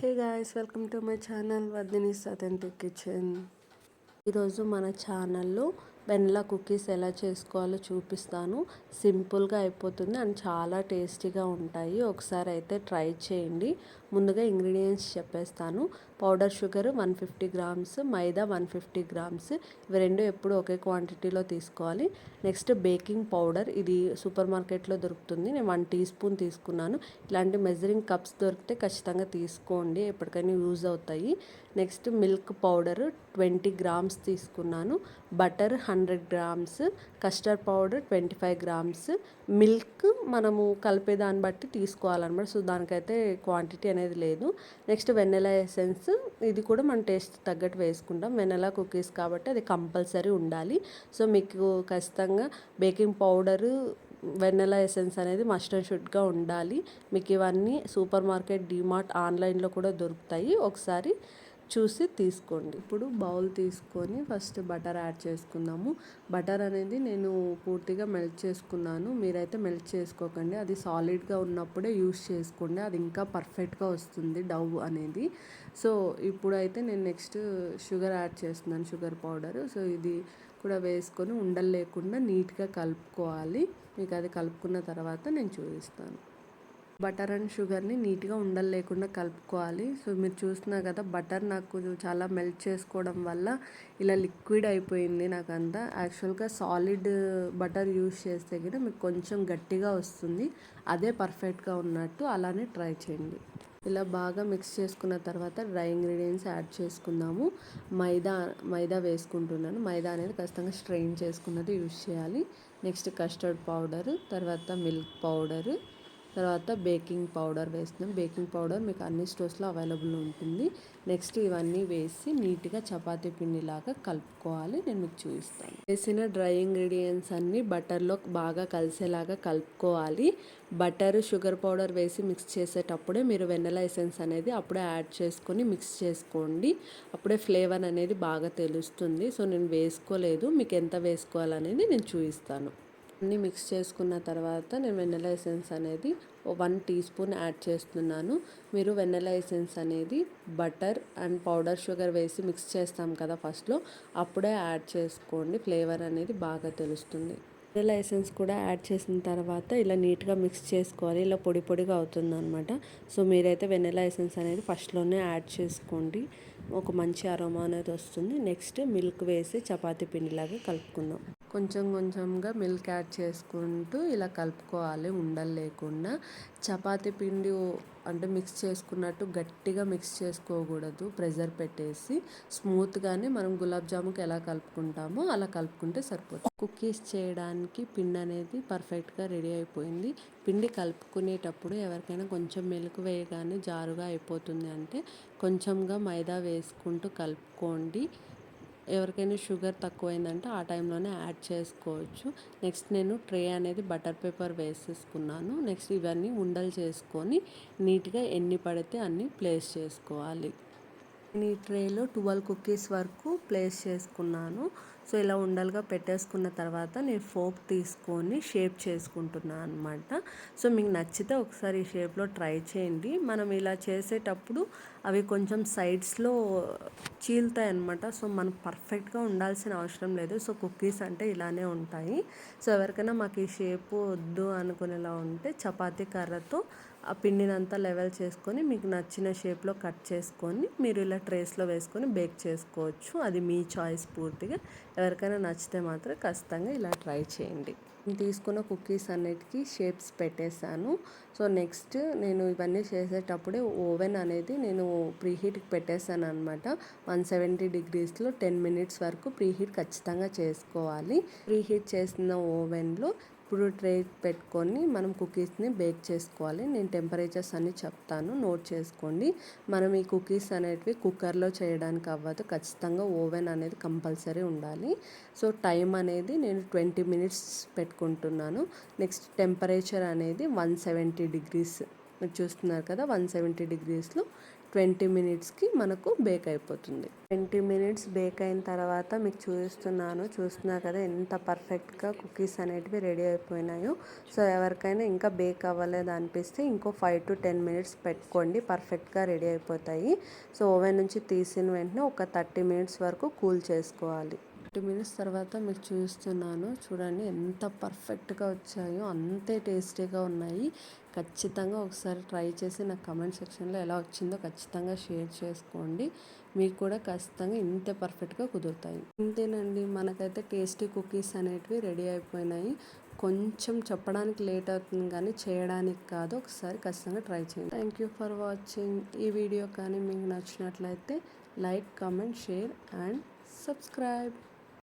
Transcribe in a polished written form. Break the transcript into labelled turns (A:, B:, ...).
A: Hey guys, welcome to my channel Vardhini's authentic kitchen. ఈరోజు మన ఛానల్లో వెనిలా కుకీస్ ఎలా చేసుకోవాలో చూపిస్తాను. సింపుల్గా అయిపోతుంది అండ్ చాలా టేస్టీగా ఉంటాయి. ఒకసారి అయితే ట్రై చేయండి. ముందుగా ఇంగ్రీడియంట్స్ చెప్పేస్తాను. పౌడర్ షుగర్ 150 గ్రామ్స్, మైదా 150 గ్రామ్స్, ఇవి రెండు ఎప్పుడు ఒకే క్వాంటిటీలో తీసుకోవాలి. నెక్స్ట్ బేకింగ్ పౌడర్, ఇది సూపర్ మార్కెట్లో దొరుకుతుంది. నేను 1 టీ స్పూన్ తీసుకున్నాను. ఇలాంటి మెజరింగ్ కప్స్ దొరికితే ఖచ్చితంగా తీసుకోండి, ఎప్పటికైనా యూజ్ అవుతాయి. నెక్స్ట్ మిల్క్ పౌడర్ 20 గ్రామ్స్ తీసుకున్నాను. Butter 100 grams, custard powder 25 grams. Milk మనము కలిపేదాన్ని బట్టి తీసుకోవాలన్నమాట. సో దానికైతే క్వాంటిటీ అనేది లేదు. నెక్స్ట్ వెనిలా ఎసెన్స్, ఇది కూడా మన టేస్ట్ తగ్గట్టు వేసుకుంటాం. వెనిలా కుకీస్ కాబట్టి అది కంపల్సరీ ఉండాలి. సో మీకు ఖచ్చితంగా బేకింగ్ పౌడరు, వెనిలా ఎసెన్స్ అనేది మస్ట్ అండ్ షుడ్గా ఉండాలి. మీకు ఇవన్నీ సూపర్ మార్కెట్, డీమార్ట్, ఆన్లైన్లో కూడా దొరుకుతాయి. ఒకసారి చూసి తీసుకోండి. ఇప్పుడు బౌల్ తీసుకొని ఫస్ట్ బటర్ యాడ్ చేసుకుందాము. బటర్ అనేది నేను పూర్తిగా మెల్ట్ చేసుకున్నాను. మీరైతే మెల్ట్ చేసుకోకండి, అది సాలిడ్గా ఉన్నప్పుడే యూస్ చేసుకోండి, అది ఇంకా పర్ఫెక్ట్గా వస్తుంది డవ్ అనేది. సో ఇప్పుడైతే నేను నెక్స్ట్ షుగర్ యాడ్ చేస్తున్నాను, షుగర్ పౌడర్. సో ఇది కూడా వేసుకొని ఉండలు లేకుండా నీట్గా కలుపుకోవాలి. మీకు అది కలుపుకున్న తర్వాత నేను చూపిస్తాను. బటర్ అండ్ షుగర్ని నీట్గా ఉండలు లేకుండా కలుపుకోవాలి. సో మీరు చూస్తున్నారు కదా, బటర్ నాకు చాలా మెల్ట్ చేసుకోవడం వల్ల ఇలా లిక్విడ్ అయిపోయింది నాకంతా. యాక్చువల్గా సాలిడ్ బటర్ యూస్ చేస్తే కూడా మీకు కొంచెం గట్టిగా వస్తుంది, అదే పర్ఫెక్ట్గా ఉన్నట్టు. అలానే ట్రై చేయండి. ఇలా బాగా మిక్స్ చేసుకున్న తర్వాత డ్రై ఇంగ్రీడియంట్స్ యాడ్ చేసుకుందాము. మైదా వేసుకుంటున్నాను. మైదా అనేది ఖచ్చితంగా స్ట్రెయిన్ చేసుకున్నది యూస్ చేయాలి. నెక్స్ట్ కస్టర్డ్ పౌడర్, తర్వాత మిల్క్ పౌడర్, తర్వాత బేకింగ్ పౌడర్ వేస్తున్నాం. బేకింగ్ పౌడర్ మీకు అన్ని స్టోర్స్లో అవైలబుల్ ఉంటుంది. నెక్స్ట్ ఇవన్నీ వేసి నీట్గా చపాతీ పిండిలాగా కలుపుకోవాలి. నేను మీకు చూపిస్తాను. వేసిన డ్రై ఇంగ్రీడియంట్స్ అన్నీ బటర్లో బాగా కలిసేలాగా కలుపుకోవాలి. బటర్, షుగర్ పౌడర్ వేసి మిక్స్ చేసేటప్పుడే మీరు వెనిలా ఎసెన్స్ అనేది అప్పుడే యాడ్ చేసుకొని మిక్స్ చేసుకోండి. అప్పుడే ఫ్లేవర్ అనేది బాగా తెలుస్తుంది. సో నేను వేసుకోలేదు, మీకు ఎంత వేసుకోవాలనేది నేను చూపిస్తాను. అన్నీ మిక్స్ చేసుకున్న తర్వాత నేను వెనిలా ఎసెన్స్ అనేది 1 టీ స్పూన్ యాడ్ చేస్తున్నాను. మీరు వెనిలా ఎసెన్స్ అనేది బటర్ అండ్ పౌడర్ షుగర్ వేసి మిక్స్ చేస్తాం కదా ఫస్ట్లో, అప్పుడే యాడ్ చేసుకోండి, ఫ్లేవర్ అనేది బాగా తెలుస్తుంది. వెనిలా ఎసెన్స్ కూడా యాడ్ చేసిన తర్వాత ఇలా నీట్గా మిక్స్ చేసుకోవాలి. ఇలా పొడి పొడిగా అవుతుంది అనమాట. సో మీరైతే వెనిలా ఎసెన్స్ అనేది ఫస్ట్లోనే యాడ్ చేసుకోండి, ఒక మంచి అరోమా అనేది వస్తుంది. నెక్స్ట్ మిల్క్ వేసి చపాతీ పిండిలాగా కలుపుకుందాం. కొంచెం కొంచెంగా మిల్క్ యాడ్ చేసుకుంటూ ఇలా కలుపుకోవాలి ఉండలు లేకుండా. చపాతీ పిండి అంటే మిక్స్ చేసుకున్నట్టు గట్టిగా మిక్స్ చేసుకోకూడదు, ప్రెషర్ పెట్టేసి స్మూత్గానే మనం గులాబ్ జాముకి ఎలా కలుపుకుంటామో అలా కలుపుకుంటే సరిపోతుంది. కుకీస్ చేయడానికి పిండి అనేది పర్ఫెక్ట్గా రెడీ అయిపోయింది. పిండి కలుపుకునేటప్పుడు ఎవరికైనా కొంచెం మెలుకు వేయగానే జారుగా అయిపోతుంది అంటే కొంచెంగా మైదా వేసుకుంటూ కలుపుకోండి. ఎవరికైనా షుగర్ తక్కువైందంటే ఆ టైంలోనే యాడ్ చేసుకోవచ్చు. నెక్స్ట్ నేను ట్రే అనేది బటర్ పేపర్ వేసేసుకున్నాను. నెక్స్ట్ ఇవన్నీ ఉండలు చేసుకొని నీట్గా ఎన్ని పడితే అన్ని ప్లేస్ చేసుకోవాలి. నేను ఈ ట్రేలో 12 కుకీస్ వరకు ప్లేస్ చేసుకున్నాను. సో ఇలా ఉండలుగా పెట్టేసుకున్న తర్వాత నేను ఫోక్ తీసుకొని షేప్ చేసుకుంటున్నాను అనమాట. సో మీకు నచ్చితే ఒకసారి ఈ షేప్లో ట్రై చేయండి. మనం ఇలా చేసేటప్పుడు అవి కొంచెం సైడ్స్లో చీలుతాయి అనమాట. సో మనం పర్ఫెక్ట్గా ఉండాల్సిన అవసరం లేదు. సో కుకీస్ అంటే ఇలానే ఉంటాయి. సో ఎవరికైనా మాకు ఈ షేపు వద్దు అనుకునేలా ఉంటే చపాతీ కర్రతో ఆ పిండినంతా లెవెల్ చేసుకొని మీకు నచ్చిన షేప్లో కట్ చేసుకొని మీరు ఇలా ట్రేస్లో వేసుకొని బేక్ చేసుకోవచ్చు. అది మీ చాయిస్ పూర్తిగా. ఎవరికైనా నచ్చితే మాత్రం ఖచ్చితంగా ఇలా ట్రై చేయండి. నేను తీసుకున్న కుకీస్ అన్నిటికీ షేప్స్ పెట్టేశాను. సో నెక్స్ట్ నేను ఇవన్నీ చేసేటప్పుడే ఓవెన్ అనేది నేను ప్రీహీట్కి పెట్టేశాను అనమాట. 170 degreesలో 10 minutes వరకు ప్రీహీట్ ఖచ్చితంగా చేసుకోవాలి. ప్రీహీట్ చేసిన ఓవెన్లో ఇప్పుడు ట్రే పెట్టుకొని మనం కుకీస్ని బేక్ చేసుకోవాలి. నేను టెంపరేచర్స్ అన్నీ చెప్తాను, నోట్ చేసుకోండి. మనం ఈ కుకీస్ అనేటివి కుక్కర్లో చేయడానికి అవ్వదు, ఖచ్చితంగా ఓవెన్ అనేది కంపల్సరీ ఉండాలి. సో టైం అనేది నేను 20 minutes పెట్టుకుంటున్నాను. నెక్స్ట్ టెంపరేచర్ అనేది 170 degrees మీరు చూస్తున్నారు కదా 170 డిగ్రీస్లో 20 మినిట్స్కి మనకు బేక్ అయిపోతుంది. 20 మినిట్స్ బేక్ అయిన తర్వాత మీకు చూస్తున్నారు కదా ఎంత పర్ఫెక్ట్గా కుకీస్ అనేటివి రెడీ అయిపోయినాయో. సో ఎవరికైనా ఇంకా బేక్ అవ్వలేదు అనిపిస్తే ఇంకో 5 to 10 మినిట్స్ పెట్టుకోండి, పర్ఫెక్ట్గా రెడీ అయిపోతాయి. సో ఓవెన్ నుంచి తీసిన వెంటనే ఒక 30 మినిట్స్ వరకు కూల్ చేసుకోవాలి. 30 మినిట్స్ తర్వాత మీకు చూడండి ఎంత పర్ఫెక్ట్గా వచ్చాయో, అంతే టేస్టీగా ఉన్నాయి. ఖచ్చితంగా ఒకసారి ట్రై చేసి నాకు కమెంట్ సెక్షన్లో ఎలా వచ్చిందో ఖచ్చితంగా షేర్ చేసుకోండి. మీకు కూడా ఖచ్చితంగా ఇంతే పర్ఫెక్ట్గా కుదురుతాయి. ఇంతేనండి, మనకైతే టేస్టీ కుకీస్ అనేటివి రెడీ అయిపోయినాయి. కొంచెం చెప్పడానికి లేట్ అవుతుంది కానీ చేయడానికి కాదు. ఒకసారి ఖచ్చితంగా ట్రై చేయండి. Thank you for watching. ఈ వీడియో కానీ మీకు నచ్చినట్లయితే like, comment, share and subscribe.